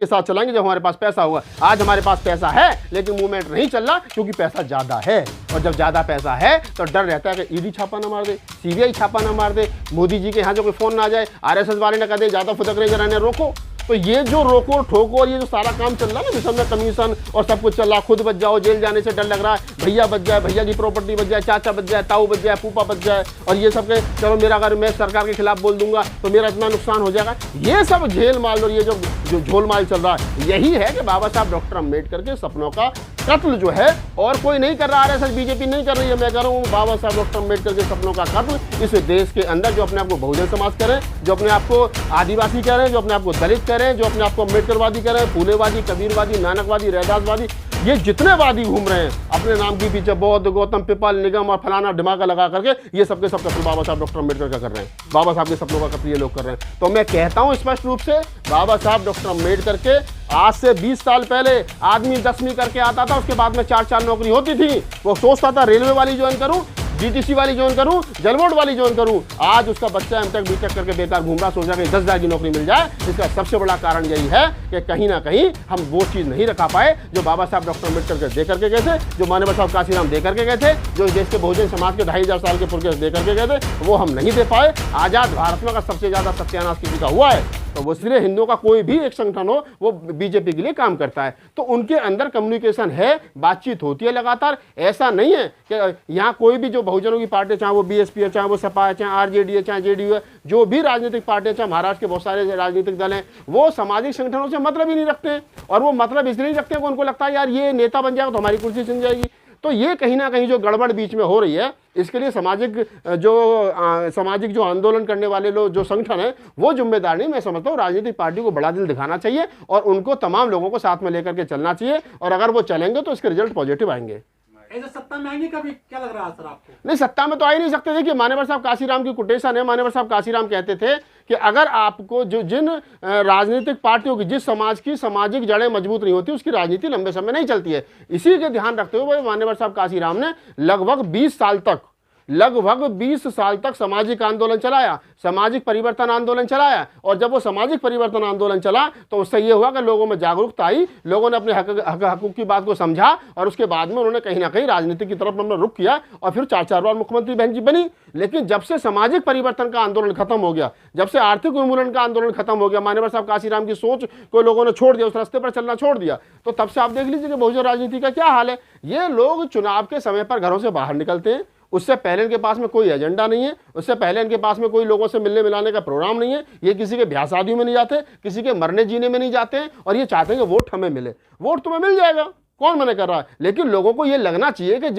के साथ चलाएंगे जब हमारे पास पैसा होगा। आज हमारे पास पैसा है लेकिन मूवमेंट नहीं चल रहा क्योंकि पैसा ज्यादा है, और जब ज्यादा पैसा है तो डर रहता है कि ईडी छापा ना मार दे, सीबीआई छापा ना मार दे, मोदी जी के यहाँ जो कोई फोन ना जाए, आरएसएस वाले ना कह दे ज्यादा फुदक रहे जरा रोको। तो ये जो रोको ठोको और ये जो सारा काम चल रहा है ना, जिसमें में कमीशन और सब कुछ चल रहा, खुद बच जाओ, जेल जाने से डर लग रहा है, भैया बच जाए, भैया की प्रॉपर्टी बच जाए, चाचा बच जाए, ताऊ बच जाए, फूफा बच जाए, और ये सब के चलो मेरा अगर मैं सरकार के खिलाफ बोल दूंगा तो मेरा इतना नुकसान हो जाएगा। ये सब झेल माल और ये जो झोलमाल चल रहा है, यही है कि बाबा साहब डॉक्टर अम्बेडकर के सपनों का कत्ल जो है, और कोई नहीं कर रहा, आरएसएस बीजेपी नहीं कर रही है, मैं कह रहा हूँ बाबा साहब डॉक्टर अम्बेडकर के सपनों का कत्ल इस देश के अंदर जो अपने आप को बहुजन समाज कह रहे हैं, जो अपने आप को आदिवासी कह रहे हैं, जो अपने आप को दलित कह रहे हैं, जो अपने आप को अम्बेडकरवादी कह रहे हैं, फूलेवादी, कबीरवादी, नानकवादी, रैदासवादी, ये जितने वादी घूम रहे हैं अपने नाम के पीछे, बौद्ध, गौतम, पिपल, निगम और फलाना दिमाग लगा करके, ये सबके सब कत्ल बाबा साहब डॉक्टर अम्बेडकर का कर रहे हैं, बाबा साहब के सपनों का कत्ल ये लोग कर रहे हैं। तो मैं कहता हूं स्पष्ट रूप से, बाबा साहब डॉक्टर अम्बेडकर के आज से 20 साल पहले आदमी 10वीं करके आता था, उसके बाद में 4 नौकरी होती थी, वो सोचता था रेलवे वाली ज्वाइन करूं, डीटीसी वाली ज्वाइन करूं, जलबोर्ड वाली ज्वाइन करूं। आज उसका बच्चा एमटेक बीटेक करके बेकार घूम रहा, सोच रहा कि 10,000 की नौकरी मिल जाए। इसका सबसे बड़ा कारण यही है कि कहीं ना कहीं हम वो चीज़ नहीं रखा पाए जो बाबा साहब डॉक्टर अम्बेडकर के दे करके गए थे, जो मानव साहब काशीराम दे करके गए थे, जो देश के बहुजन समाज के 2,500 साल के पुरखे दे करके गए थे, वो हम नहीं दे पाए। आज़ाद भारत में अगर सबसे ज़्यादा सत्यानाश किसी का हुआ है तो वो सिर्फ हिंदुओं का कोई भी एक संगठन हो, वो बीजेपी के लिए काम करता है। तो उनके अंदर कम्युनिकेशन है, बातचीत होती है लगातार। ऐसा नहीं है कि यहाँ कोई भी जो बहुजनों की पार्टी, चाहे वो बीएसपी है, चाहे वो सपा है, चाहे आरजेडी है, चाहे जेडीयू है, जो भी राजनीतिक पार्टियां, चाहे महाराष्ट्र के बहुत सारे राजनीतिक दल हैं, वो सामाजिक संगठनों से मतलब ही नहीं रखते हैं। और वो मतलब इसलिए नहीं रखते हैं कि उनको लगता है यार ये नेता बन जाएगा तो हमारी कुर्सी छिन जाएगी। तो ये कहीं ना कहीं जो गड़बड़ बीच में हो रही है, इसके लिए सामाजिक जो आंदोलन करने वाले लोग, जो संगठन है, वो जिम्मेदार नहीं। मैं समझता हूँ राजनीतिक पार्टी को बड़ा दिल दिखाना चाहिए और उनको तमाम लोगों को साथ में लेकर के चलना चाहिए, और अगर वो चलेंगे तो इसके रिजल्ट पॉजिटिव आएंगे। ऐसे सत्ता में आएंगे कभी, क्या लग रहा है सर आपको? नहीं, सत्ता में तो आ ही नहीं सकते। देखिए मान्यवर साहब काशीराम की कोटेशन है, मान्यवर साहब काशीराम कहते थे कि अगर आपको जिन राजनीतिक पार्टियों की, जिस समाज की सामाजिक जड़ें मजबूत नहीं होती, उसकी राजनीति लंबे समय नहीं चलती है। इसी के ध्यान रखते हुए मान्यवर साहब काशीराम ने लगभग 20 साल तक सामाजिक आंदोलन चलाया, सामाजिक परिवर्तन आंदोलन चलाया। और जब वो सामाजिक परिवर्तन आंदोलन चला तो उससे ये हुआ कि लोगों में जागरूकता आई, लोगों ने अपने हकूक की बात को समझा, और उसके बाद में उन्होंने कहीं ना कहीं राजनीति की तरफ अपना रुख किया, और फिर 4 बार मुख्यमंत्री बहन जी बनी। लेकिन जब से सामाजिक परिवर्तन का आंदोलन खत्म हो गया, जब से आर्थिक उन्मूलन का आंदोलन खत्म हो गया, मान्यवर साहब काशीराम की सोच को लोगों ने छोड़ दिया, उस रास्ते पर चलना छोड़ दिया, तो तब से आप देख लीजिए कि बहुजन राजनीति का क्या हाल है। ये लोग चुनाव के समय पर घरों से बाहर निकलते हैं, उससे पहले इनके पास में कोई एजेंडा नहीं है, उससे पहले इनके पास में कोई लोगों से मिलने मिलाने का प्रोग्राम नहीं है, ये किसी के ब्याह शादियों में नहीं जाते, किसी के मरने जीने में नहीं जाते हैं, और ये चाहते हैं कि वोट हमें मिले। वोट तुम्हें मिल जाएगा, कौन मना कर रहा है, लेकिन लोगों को ये लगना चाहिए कि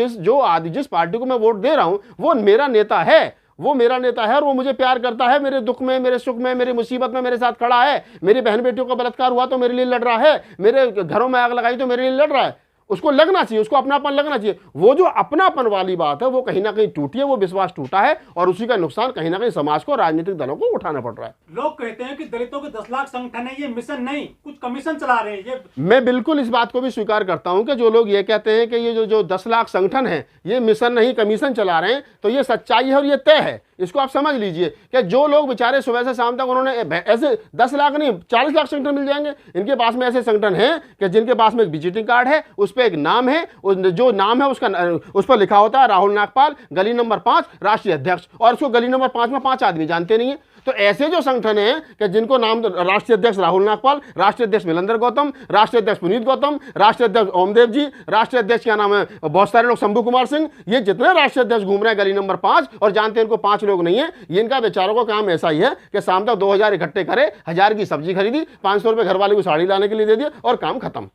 जिस पार्टी को मैं वोट दे रहा हूं वो मेरा नेता है, वो मेरा नेता है और वो मुझे प्यार करता है, मेरे दुख में, मेरे सुख में, मेरी मुसीबत में मेरे साथ खड़ा है, मेरी बहन बेटियों का बलात्कार हुआ तो मेरे लिए लड़ रहा है, मेरे घरों में आग लगाई तो मेरे लिए लड़ रहा है। उसको लगना चाहिए, उसको अपनापन लगना चाहिए। वो जो अपनापन वाली बात है वो कहीं ना कहीं टूटी है, वो विश्वास टूटा है, और उसी का नुकसान कहीं ना कहीं समाज को, राजनीतिक दलों को उठाना पड़ रहा है। लोग कहते हैं कि दलितों के 10 लाख संगठन है, ये मिशन नहीं, कुछ कमीशन चला रहे हैं। ये मैं बिल्कुल इस बात को भी स्वीकार करता हूं कि जो लोग ये कहते हैं कि ये जो 10 लाख संगठन है ये मिशन नहीं कमीशन चला रहे हैं, तो ये सच्चाई है और ये तय है। इसको आप समझ लीजिए कि जो लोग बेचारे सुबह से शाम तक उन्होंने ऐसे 10 लाख नहीं 40 लाख संगठन मिल जाएंगे। इनके पास में ऐसे संगठन हैं कि जिनके पास में एक विजिटिंग कार्ड है, उस पर एक नाम है, जो नाम है उस पर लिखा होता है राहुल नागपाल, गली नंबर 5 राष्ट्रीय अध्यक्ष, और उसको गली नंबर 5 में 5 आदमी जानते नहीं है। तो ऐसे जो संगठन है कि जिनको नाम राष्ट्रीय अध्यक्ष राहुल नागपाल, राष्ट्रीय अध्यक्ष मिलंदर गौतम, राष्ट्रीय अध्यक्ष पुनीत गौतम, राष्ट्रीय अध्यक्ष ओमदेव जी, राष्ट्रीय अध्यक्ष क्या नाम है, बहुत सारे लोग शंभू कुमार सिंह, ये जितने राष्ट्रीय अध्यक्ष घूम रहे हैं गली नंबर 5 और जानते हैं इनको 5 लोग नहीं है। ये इनका बेचारों का काम ऐसा ही है कि शाम तक 2000 इकट्ठे करे, 1000 की सब्जी खरीदी, 500 रुपये घर वाले को साड़ी लाने के लिए दे दिया और काम खत्म।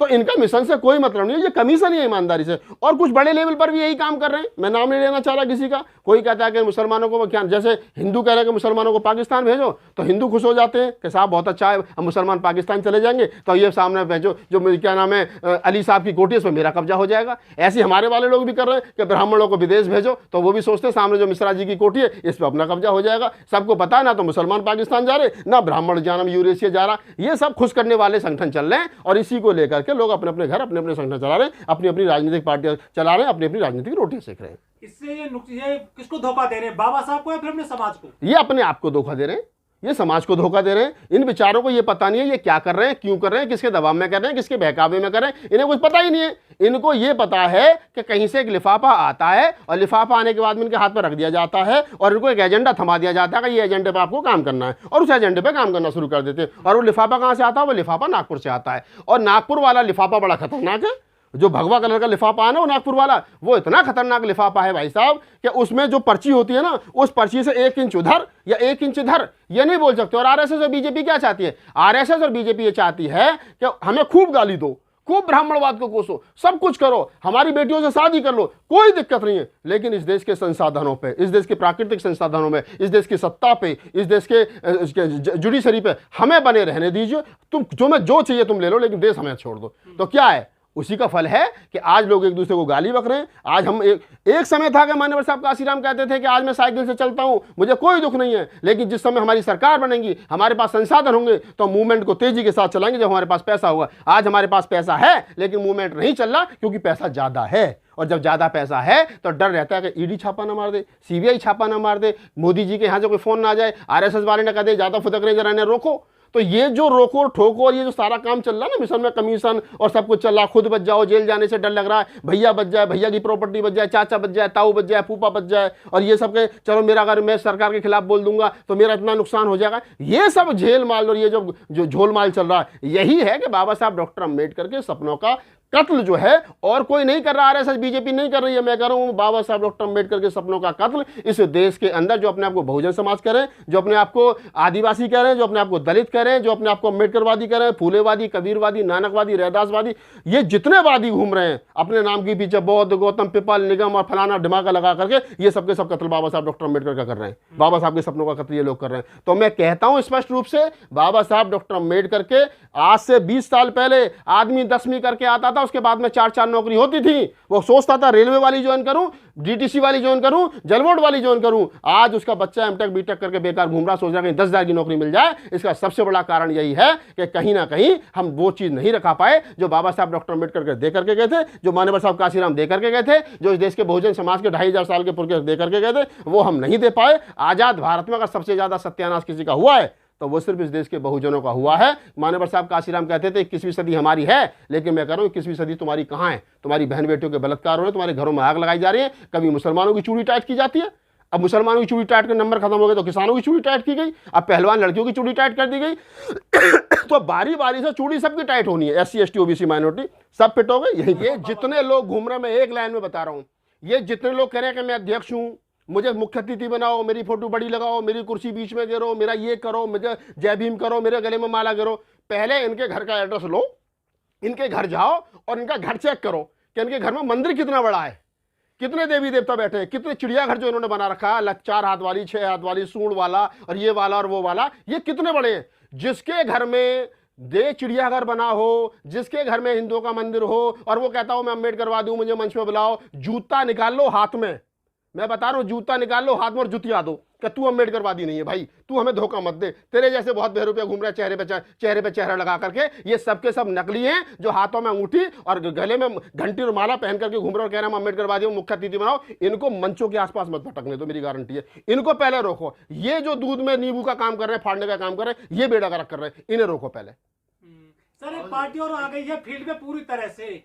तो इनका मिशन से कोई मतलब नहीं है, ये कमीशन ही है ईमानदारी से। और कुछ बड़े लेवल पर भी यही काम कर रहे हैं, मैं नाम नहीं लेना चाह रहा किसी का। कोई कहता है कि मुसलमानों को क्या, जैसे हिंदू कह रहे हैं कि मुसलमानों को पाकिस्तान भेजो, तो हिंदू खुश हो जाते हैं कि साहब बहुत अच्छा है, हम मुसलमान पाकिस्तान चले जाएंगे, तो ये सामने भेजो जो क्या नाम है अली साहब की कोठी, इस पर मेरा कब्जा हो जाएगा। ऐसे हमारे वाले लोग भी कर रहे हैं कि ब्राह्मणों को विदेश भेजो, तो वो भी सोचते हैं सामने जो मिश्रा जी की कोठी है इस पर अपना कब्जा हो जाएगा। सबको पता है ना तो मुसलमान पाकिस्तान जा रहे, ना ब्राह्मण जानम यूरेशिया जा रहा। ये सब खुश करने वाले संगठन चल रहे हैं, और इसी को लेकर के लोग अपने अपने घर, अपने अपने संगठन चला रहे हैं, अपनी अपनी राजनीतिक पार्टियां चला रहे हैं, अपनी अपनी राजनीतिक रोटियां सेक रहे हैं। इससे ये किसको धोखा दे रहे हैं, बाबा साहब को या फिर अपने समाज को? ये अपने आप को धोखा दे रहे हैं। ये समाज को धोखा दे रहे हैं। इन बेचारों को ये पता नहीं है ये क्या कर रहे हैं, क्यों कर रहे हैं, किसके दबाव में कर रहे हैं, किसके बहकावे में कर रहे हैं, इन्हें कुछ पता ही नहीं है। इनको ये पता है कि कहीं से एक लिफाफा आता है और लिफाफा आने के बाद में इनके हाथ पर रख दिया जाता है और इनको एक एजेंडा थमा दिया जाता है कि ये एजेंडे पर आपको काम करना है, और उस एजेंडे पर काम करना शुरू कर देते हैं। और वो लिफाफा कहाँ से आता है? वो लिफाफा नागपुर से आता है, और नागपुर वाला लिफाफा बड़ा खतरनाक है। जो भगवा कलर का लिफाफा है ना वो नागपुर वाला, वो इतना खतरनाक लिफाफा है भाई साहब कि उसमें जो पर्ची होती है ना, उस पर्ची से 1 इंच उधर या 1 इंच इधर ये नहीं बोल सकते। और आरएसएस और बीजेपी क्या चाहती है? आरएसएस और बीजेपी ये चाहती है कि हमें खूब गाली दो, खूब ब्राह्मणवाद को कोसो, सब कुछ करो, हमारी बेटियों से शादी कर लो, कोई दिक्कत नहीं है, लेकिन इस देश के संसाधनों पे, इस देश के प्राकृतिक संसाधनों में, इस देश की सत्ता पे, इस देश के जुडिशरी पे हमें बने रहने दीजिए। तुम जो चाहिए तुम ले लो, लेकिन देश हमें छोड़ दो। तो क्या है? उसी का फल है कि आज लोग एक दूसरे को गाली बक रहे हैं। आज हम एक समय था कि मान्यवर साहब काशीराम कहते थे कि आज मैं साइकिल से चलता हूं, मुझे कोई दुख नहीं है, लेकिन जिस समय हमारी सरकार बनेगी, हमारे पास संसाधन होंगे, तो मूवमेंट को तेजी के साथ चलाएंगे जब हमारे पास पैसा होगा। आज हमारे पास पैसा है लेकिन मूवमेंट नहीं चल रहा क्योंकि पैसा ज्यादा है, और जब ज्यादा पैसा है तो डर रहता है कि ईडी छापा ना मार दे, सीबीआई छापा ना मार दे, मोदी जी के यहाँ से कोई फोन ना आ जाए, आरएसएस वाले ने कह दे ज्यादा फुदक रहे जरा इन्हें रोको। तो ये जो रोको ठोको और ये जो सारा काम चल रहा है ना, मिशन में कमीशन और सब कुछ चल रहा है, खुद बच जाओ, जेल जाने से डर लग रहा है, भैया बच जाए, भैया की प्रॉपर्टी बच जाए, चाचा बच जाए, ताऊ बच जाए, फूफा बच जाए, और ये सब के चलो मेरा अगर मैं सरकार के खिलाफ बोल दूंगा तो मेरा इतना नुकसान हो जाएगा। ये सब झेल माल और ये जो झोल माल चल रहा है, यही है कि बाबा साहब डॉक्टर अम्बेडकर के सपनों का कत्ल जो है और कोई नहीं कर रहा, आरएसएस बीजेपी नहीं कर रही है, मैं कर रहा हूं बाबा साहब डॉक्टर अम्बेडकर के सपनों का कत्ल इस देश के अंदर। जो अपने आप को बहुजन समाज कह रहे हैं, जो अपने आप को आदिवासी कह रहे हैं, जो अपने आप को दलित कह रहे हैं, जो अपने आप को अम्बेडकरवादी कह रहे हैं, फूलेवादी, कबीरवादी, नानकवादी, रैदासवादी, ये जितने वादी घूम रहे हैं अपने नाम के पीछे, बौद्ध, गौतम, पिपल, निगम और फलाना ढिमाका लगा करके, ये सबके सब कत्ल बाबा साहब डॉक्टर अम्बेडकर का कर रहे हैं, बाबा साहब के सपनों का कत्ल ये लोग कर रहे हैं। तो मैं कहता हूं स्पष्ट रूप से, बाबा साहब डॉक्टर अम्बेडकर के आज से 20 साल पहले आदमी 10वीं करके आता था, उसके बाद में 4 नौकरी होती थी, वो सोचता था रेलवे वाली ज्वाइन करूं, डीटीसी वाली ज्वाइन करूं, जलबोर्ड वाली ज्वाइन करूं। आज उसका बच्चा एमटेक बीटेक करके बेकार घूम रहा, सोच रहा है कहीं 10,000 की नौकरी मिल जाए। इसका सबसे बड़ा कारण यही है कि कहीं ना कहीं हम वो चीज नहीं रखा पाए जो बाबा साहब डॉक्टर अम्बेडकर दे करके गए थे, जो मान्यवर साहब काशीराम दे करके गए थे, जो इस देश के बहुजन समाज के 2,500 साल के पुरखे दे करके गए थे, वो हम नहीं दे पाए। आजाद भारत में अगर सबसे ज्यादा सत्यानाश किसी का हुआ है तो वो सिर्फ इस देश के बहुजनों का हुआ है। मान्यवर साहब काशीराम कहते थे 21वीं सदी हमारी है, लेकिन मैं कह रहा हूं 21वीं सदी तुम्हारी कहां है? तुम्हारी बहन बेटियों के बलात्कार हो रहे, तुम्हारे घरों में आग लगाई जा रही है, कभी मुसलमानों की चूड़ी टाइट की जाती है, अब मुसलमानों की चूड़ी टाइट के नंबर खत्म हो गए तो किसानों की चूड़ी टाइट की गई, अब पहलवान लड़कियों की चूड़ी टाइट कर दी गई। तो बारी बारी से चूड़ी सबकी टाइट होनी है, SC ST OBC माइनॉरिटी सब फिट हो गए। यही के जितने लोग घूम रहे, मैं एक लाइन में बता रहा हूं, ये जितने लोग कह रहे हैं कि मैं अध्यक्ष हूं, मुझे मुख्य अतिथि बनाओ, मेरी फोटो बड़ी लगाओ, मेरी कुर्सी बीच में गिरो, मेरा ये करो, मुझे जय भीम करो, मेरे गले में माला गिरो, पहले इनके घर का एड्रेस लो, इनके घर जाओ और इनका घर चेक करो कि इनके घर में मंदिर कितना बड़ा है, कितने देवी देवता बैठे हैं, कितने चिड़ियाघर जो इन्होंने बना रखा है, 4 हाथ वाली, 6 हाथ वाली, सूंड वाला और ये वाला और वो वाला, ये कितने बड़े हैं। जिसके घर में चिड़ियाघर बना हो, जिसके घर में हिंदुओं का मंदिर हो और वो कहता हो मैं अम्बेडकरवादी हूं, मुझे मंच पे बुलाओ, जूता निकाल लो हाथ में, मैं बता रहा हूं, जूता निकाल लो हाथ में और जुतिया दो कि तू अम्बेडकरवादी नहीं है भाई, तू हमें धोखा मत दे। तेरे जैसे बहुत बेरुपये घूम रहे चेहरे पे चेहरा लगा करके, ये सबके सब नकली हैं जो हाथों में अंगूठी और गले में घंटी और माला पहन करके घूम रहे और कह रहे हैं अम्बेडकरवादी हूं, मुख्य अतिथि बनाओ। इनको मंचों के आसपास मत भटकने दो, मेरी गारंटी है। इनको पहले रोको। ये जो दूध में नींबू का काम कर रहे हैं, फाड़ने का काम कर रहे हैं, ये बेड़ा गर्क कर रहे हैं, इन्हें रोको पहले। सर एक पार्टी और आ गई है फील्ड में पूरी तरह से,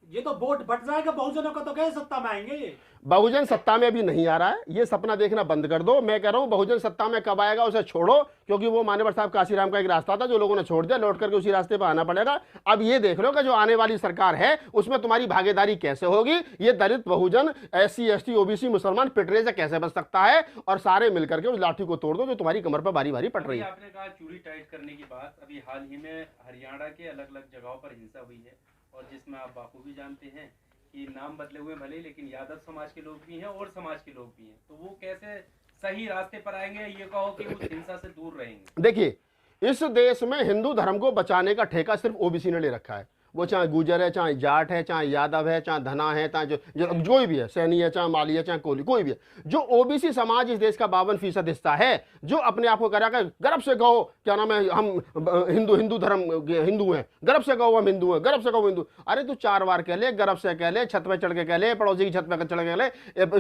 ये तो वोट बट जाएगा बहुजनों का, तो कैसे सत्ता में आएंगे ये? बहुजन सत्ता में अभी नहीं आ रहा है, ये सपना देखना बंद कर दो। मैं कह रहा हूं बहुजन सत्ता में कब आएगा उसे छोड़ो, क्योंकि वो मान्यवर साहब काशीराम का एक रास्ता था जो लोगों ने छोड़ दिया, लौट करके उसी रास्ते पर आना पड़ेगा। अब ये देख लो कि जो आने वाली सरकार है उसमें तुम्हारी भागीदारी कैसे होगी। ये दलित, बहुजन, SC ST OBC मुसलमान पिटरे से कैसे बच सकता है, और सारे मिलकर के उस लाठी को तोड़ दो जो तुम्हारी कमर पर बारी बारी पट रही है। आपने कहा चूड़ी टाइट करने की बात, अभी हाल ही में हरियाणा के अलग अलग जगहों पर हिंसा हुई है, और जिसमें आप बापू भी जानते हैं कि नाम बदले हुए भले, लेकिन यादव समाज के लोग भी हैं और समाज के लोग भी हैं, तो वो कैसे सही रास्ते पर आएंगे? ये कहो कि उस हिंसा से दूर रहेंगे। देखिए, इस देश में हिंदू धर्म को बचाने का ठेका सिर्फ OBC ने ले रखा है। वो चाहे गुजर है, चाहे जाट है, चाहे यादव है, चाहे धना है, चाहे जो कोई भी है, सैनी है, चाहे माली है, चाहे कोहली, कोई भी है, जो ओबीसी समाज इस देश का 52% हिस्सा है, जो अपने आप को करा कर गर्व से कहो क्या नाम है हम हिंदू धर्म हिंदू हैं, गर्व से कहो हम हिंदू हैं, गर्व से कहो हिंदू। अरे तू 4 बार कह ले, गर्व से कह ले, छत पे चढ़ के कह ले, पड़ोसी की छत पे चढ़ के कह ले,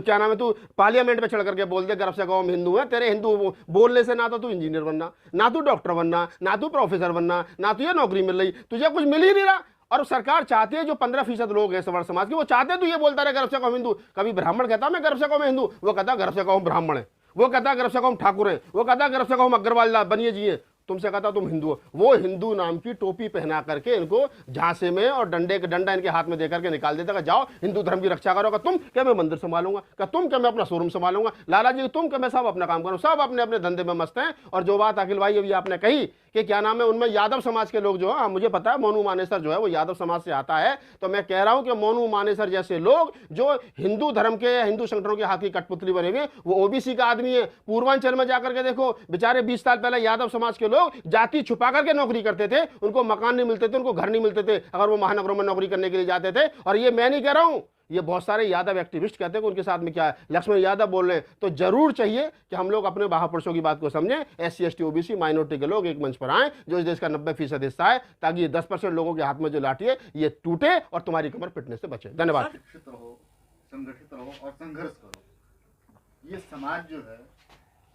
क्या नाम है तू पार्लियामेंट पे चढ़ करके बोल दे गर्व से कहो हम हिंदू हैं। तेरे हिंदू बोलने से ना तो तू इंजीनियर बनना, ना तू डॉक्टर बनना, ना तू प्रोफेसर बनना, ना तुझे नौकरी मिल रही, तुझे कुछ मिल ही नहीं रहा। और सरकार चाहती है जो 15% लोग हैं सवर्ण समाज के, वो चाहते हैं तू ये बोलता रहे गर्व से कहो हिंदू। कभी ब्राह्मण कहता मैं गर्व से कहो मैं हिंदू, वो कहता गर्व से कहो हम ब्राह्मण है, वो कहता गर्व से कहो हम ठाकुर हैं, वो कहता गर्व से कहो हम अग्रवाल बनिए जी हैं। तुमसे कहता तुम हिंदू हो। वो हिंदू नाम की टोपी पहना करके इनको झांसे में और डंडा इनके हाथ में देकर के निकाल देता, जाओ हिंदू धर्म की रक्षा करो। तुम क्या मैं मंदिर संभालूंगा, क्या तुम क्या मैं अपना शोरूम संभालूंगा, लाला जी तुम क्या मैं सब अपना काम करूँ, सब अपने अपने धंधे में मस्त हैं। और जो बात अखिल भाई अभी आपने कही कि क्या नाम है उनमें यादव समाज के लोग जो है, मुझे पता है मोनू मानेसर जो है वो यादव समाज से आता है, तो मैं कह रहा हूं कि मोनू मानेसर जैसे लोग जो हिंदू धर्म के हिंदू संगठनों के हाथ की कठपुतली बने हुए, वो ओबीसी का आदमी है। पूर्वांचल में जाकर के देखो बेचारे 20 साल पहले यादव समाज के लोग जाति छुपा करके नौकरी करते थे, उनको मकान नहीं मिलते थे, उनको घर नहीं मिलते थे अगर वो महानगरों में नौकरी करने के लिए जाते थे। और ये मैं नहीं कह रहा हूं, ये बहुत सारे यादव एक्टिविस्ट कहते हैं कि उनके साथ में क्या है, लक्ष्मण यादव बोल रहे हैं। तो जरूर चाहिए कि हम लोग अपने महापुरुषों की बात को समझें, SC ST OBC माइनॉरिटी के लोग एक मंच पर आए जो इस देश का 90% हिस्सा है, ताकि ये 10% लोगों के हाथ में जो लाठी है ये टूटे और तुम्हारी कमर पिटने से बचे। धन्यवाद। शिक्षित रहो, संगठित रहो और संघर्ष करो। ये समाज जो है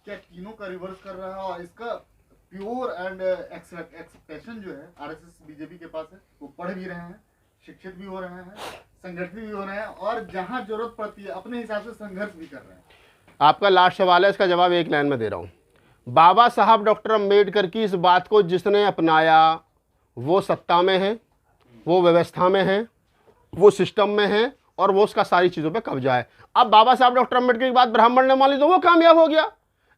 क्या तीनों का रिवर्स कर रहा है, और इसका प्योर एंड एक्सप्रेशन जो है RSS BJP के पास है। वो पढ़ भी रहे हैं, शिक्षित भी हो रहे हैं, संगठित भी हो रहे हैं, और जहां जरूरत पड़ती है अपने हिसाब से संघर्ष भी कर रहे हैं। आपका लास्ट सवाल है, इसका जवाब एक लाइन में दे रहा हूं। बाबा साहब डॉक्टर अम्बेडकर की इस बात को जिसने अपनाया वो सत्ता में है, वो व्यवस्था में है, वो सिस्टम में है, और वो उसका सारी चीजों पे कब्जा है। अब बाबा साहब डॉक्टर अम्बेडकर की बात ब्राह्मण ने मान ली तो वो कामयाब हो गया,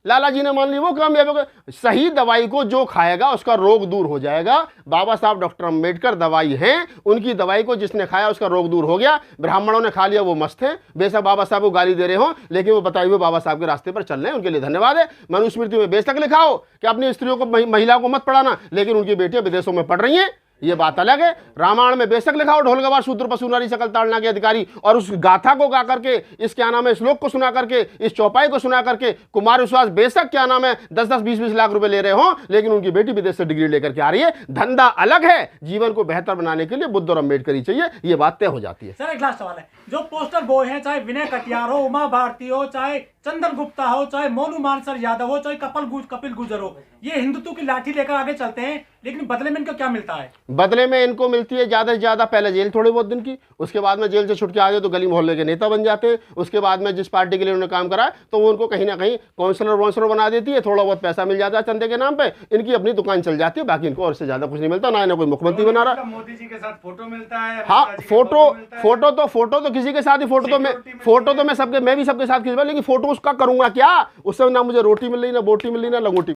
लाला जी ने मान ली वो कामयाब हो गया। सही दवाई को जो खाएगा उसका रोग दूर हो जाएगा। बाबा साहब डॉक्टर अम्बेडकर दवाई हैं, उनकी दवाई को जिसने खाया उसका रोग दूर हो गया। ब्राह्मणों ने खा लिया वो मस्त है, बेशक बाबा साहब को गाली दे रहे हो, लेकिन वो बताए हुए बाबा साहब के रास्ते पर चल रहे हैं, उनके लिए धन्यवाद है। मनुस्मृति में बेशक लिखा हो कि अपनी स्त्रियों को महिला को मत पढ़ाना, लेकिन उनकी बेटियां विदेशों में पढ़ रही हैं, ये बात अलग है। रामायण में बेशक लिखा हो ढोल गवार शूद्र पशु नारी सकल ताड़ना के अधिकारी, और उस गाथा को गा करके, इस क्या नाम है श्लोक को सुना करके, इस चौपाई को सुना करके कुमार विश्वास बेशक क्या नाम है 10-10 20-20 लाख रुपए ले रहे हो, लेकिन उनकी बेटी विदेश से डिग्री लेकर के आ रही है। धंधा अलग है, जीवन को बेहतर बनाने के लिए बुद्ध और अम्बेडकर ही चाहिए, ये बात तय हो जाती है। सर एक लास्ट सवाल है, जो पोस्टर बॉय हैं, चाहे विनय कटियार हो, उमा भारती हो, चाहे चंदन गुप्ता हो, चाहे मोनू मानसर यादव हो, चाहे कपिल गुजर हो, ये हिंदुत्व की लाठी लेकर आगे चलते हैं, लेकिन बदले में इनको क्या मिलता है? बदले में इनको मिलती है ज्यादा से ज्यादा पहले जेल थोड़े बहुत दिन की, उसके बाद में जेल से छुट के आ जाए तो गली मोहल्ले के नेता बन जाते हैं। उसके बाद में जिस पार्टी के लिए उन्होंने काम करा तो वो उनको कहीं ना कहीं काउंसलर बना देती है, थोड़ा बहुत पैसा मिल जाता है चंदे के नाम पे, इनकी अपनी दुकान चल जाती है, बाकी इनको और से ज्यादा कुछ नहीं मिलता, ना इन्हें कोई मुख्यमंत्री बना रहा। मोदी जी के साथ फोटो मिलता है। हाँ, फोटो तो किसी के साथ ही, फोटो तो मैं भी सबके साथ खिंचवा, लेकिन फोटो उसका करूंगा क्या, उससे ना मुझे रोटी मिल रही, ना बोटी मिल रही, ना लंगोटी।